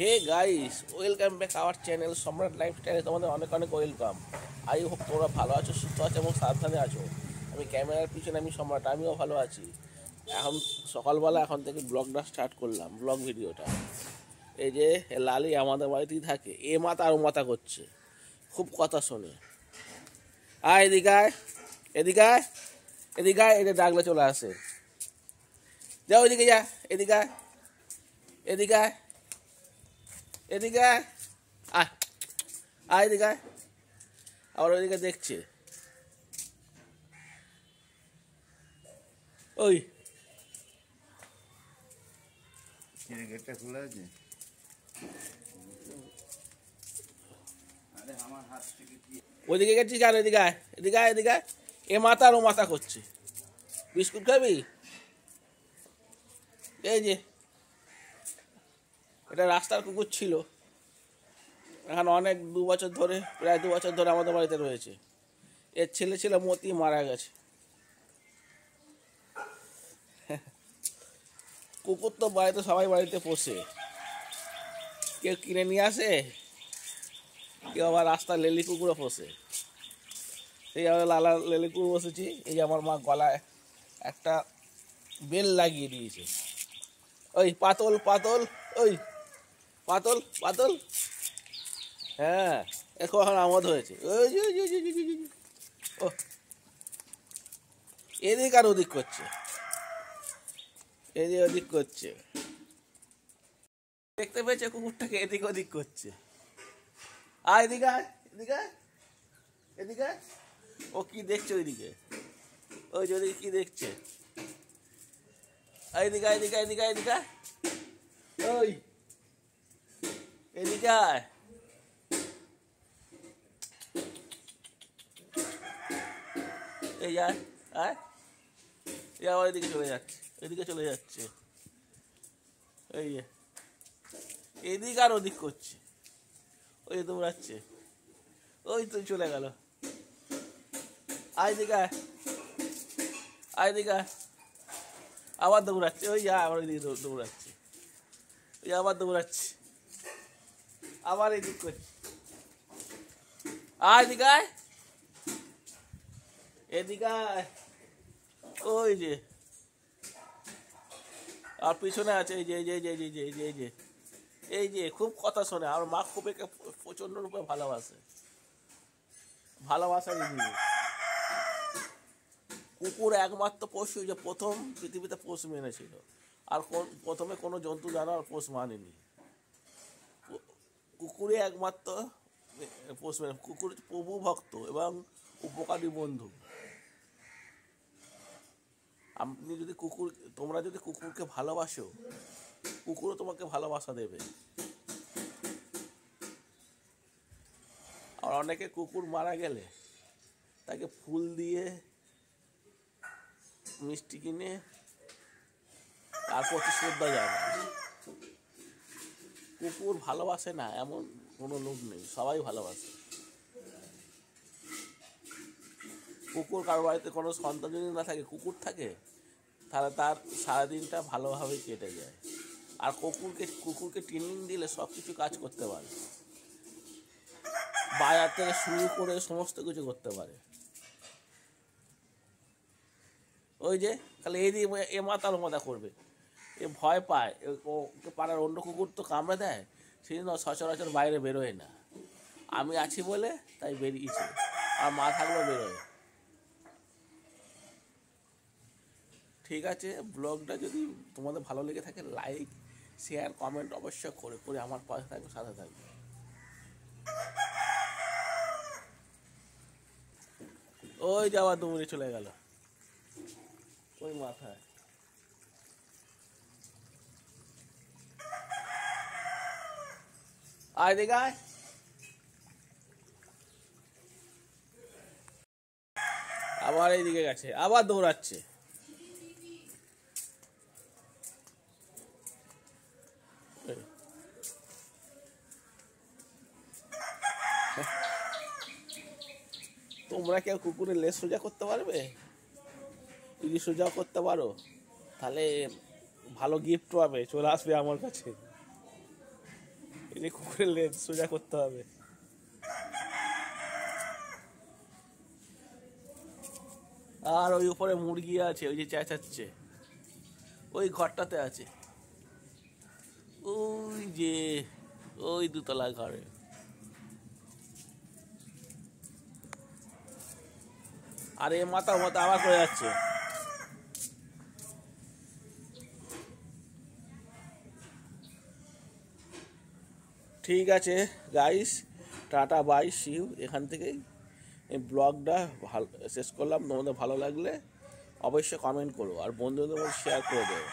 Hey guys, welcome back our channel Samrat লাইফস্টাইলে তোমাদের অনেক অনেক ওয়েলকাম। আই হোপ তোমরা ভালো আছো, সুস্থ আছো এবং সাবধানে আছো। আমি ক্যামেরার পিছনে আমি সম্রাট, আমিও ভালো আছি। এখন সকালবেলা এখন থেকে ব্লগটা স্টার্ট করলাম, ব্লগ ভিডিওটা। এই যে লালি আমাদের বাড়িতেই থাকে, এ মাথা আর ও মাথা করছে, খুব কথা শোনে। আয় এদিকে আয়, এদিকে আয়, এদিকে আয়, এটা ডাকলে চলে আসে। যা ওইদিকে যা, এদিকে আয়, এদিকে আয়, এদিকে আয়, আয় আয়, এদিকে আয়। আবার ওইদিকে দেখছে, ওই গেটটা খোলা আছে। আরে আমার হাত থেকে কি ওইদিকে গেছিস আর এদিকে আয়, এদিকে আয়, এদিকে আয়। এ মাথা আর ও মাথা করছে। বিস্কুট খাবি? এই যে এটা রাস্তার কুকুর ছিল, এখন অনেক 2 বছর ধরে, প্রায় 2 বছর ধরে আমাদের বাড়িতে রয়েছে। এর ছেলে ছিল মতি, মারা গেছে। কুকুর তো বাড়িতে সবাই বাড়িতে পোষে, কেউ কিনে নিয়ে আসে, কেউ আবার রাস্তায় লেলি কুকুরও পোষে। এই আমার লালা লেলি কুকুর বসেছি। এই যে আমার মা গলায় একটা বেল লাগিয়ে দিয়েছে। ওই পাতল পাতল, ওই পাতল পাতল, হ্যাঁ এখন আমোদ হয়েছে। ওই যে ওই যে, ওই যে, ওই যে, ওই যে, ও এদিক আর ওদিক করছে, এদিক ওদিক করছে। দেখতে পেয়েছে কুকুরটাকে, এদিক ওদিক করছে। আয় এদিকে আয়, এদিকে আয়, এদিকে আয়। ও কি দেখছে ওইদিকে, ওই যে ওদিকে কি দেখছে। এদিকে আয়, এদিকে আয়, এদিকে আয়, এদিকে আয়। ওই এদিকে আয়। এই আয়, আয়। এই আবার এদিকে চলে যাচ্ছে, এদিকে চলে যাচ্ছে। এই যে এদিক আর ওদিক করছে, ওই যে দৌড়াচ্ছে, ওই তো চলে গেল। আয় দিকে আয়, আয় দিকে আয়। আবার দৌড়াচ্ছে, ওই যা আবার ওইদিকে দৌড়াচ্ছে, ওই আবার দৌড়াচ্ছে, আবার এদিক করছে। আয় দিকে আয়, এদিকে আয়। ওই যে আর পিছনে আছে, এই যে এই যে এই যে এই যে এই যে এই যে এই যে খুব কথা শোনে। আর মা খুব একে প্রচন্ড রূপে ভালোবাসে, ভালোবাসার জিনিস। কুকুর একমাত্র পশু যে প্রথম পৃথিবীতে পোষ মেনেছিল, আর প্রথমে কোনো জন্তু জানোয়ার পোষ মানেনি। কুকুরই একমাত্র পোষ মেনে। কুকুর প্রভু ভক্ত এবং উপকারী বন্ধু। আপনি যদি তোমরা যদি কুকুরকে ভালোবাসো, কুকুরও তোমাকে ভালোবাসা দেবে। আর অনেকে কুকুর মারা গেলে তাকে ফুল দিয়ে, মিষ্টি কিনে তার প্রতি শ্রদ্ধা জানায়। কুকুর ভালোবাসে না এমন কোনো লোক নেই, সবাই ভালোবাসে। কুকুর কারো বাড়িতে কোনো সন্তান যদি না থাকে, কুকুর থাকে, তাহলে তার সারাদিনটা ভালোভাবে কেটে যায়। আর কুকুরকে ট্রেনিং দিলে সব কিছু কাজ করতে পারে, বাজার থেকে শুরু করে সমস্ত কিছু করতে পারে। ওই যে খালি এই দিয়ে এ মাতাল মাথা করবে, এ ভয় পায়, ওকে পাড়ার অন্য কুকুর তো কামড়ে দেয়, সেই জন্য সচরাচর বাইরে বেরোয় না। আমি আছি বলে তাই বেরিয়েছে, আর মা থাকলেও বেরোয়। ঠিক আছে, ব্লগটা যদি তোমাদের ভালো লেগে থাকে, লাইক শেয়ার কমেন্ট অবশ্যই করে করে আমার পাশে থাকবে, সাথে থাকবে। ওই যে আবার দৌড়ে চলে গেল, ওই মাথায়। আয় দিকে আয়, আবার এইদিকে গেছে, আবার দৌড়াচ্ছে। তোমরা কেউ কুকুরের লেজ সোজা করতে পারবে? যদি সোজা করতে পারো তাহলে ভালো গিফট পাবে, চলে আসবে আমার কাছে। এই যে কুকুরের লেজ সোজা করতে হবে। আর ওই উপরে মুরগি আছে, ওই যে চেঁচাচ্ছে, ওই ঘরটাতে আছে, ওই যে ওই দুতলা ঘরে। আর এ মাথা মাথা আবার করে যাচ্ছে। ঠিক আছে গাইস, টাটা বাই, সিউ। এখান থেকেই এই ব্লগটা ভালো শেষ করলাম। তোমাদের ভালো লাগলে অবশ্যই কমেন্ট করো আর বন্ধুদের মধ্যে শেয়ার করে দেবো।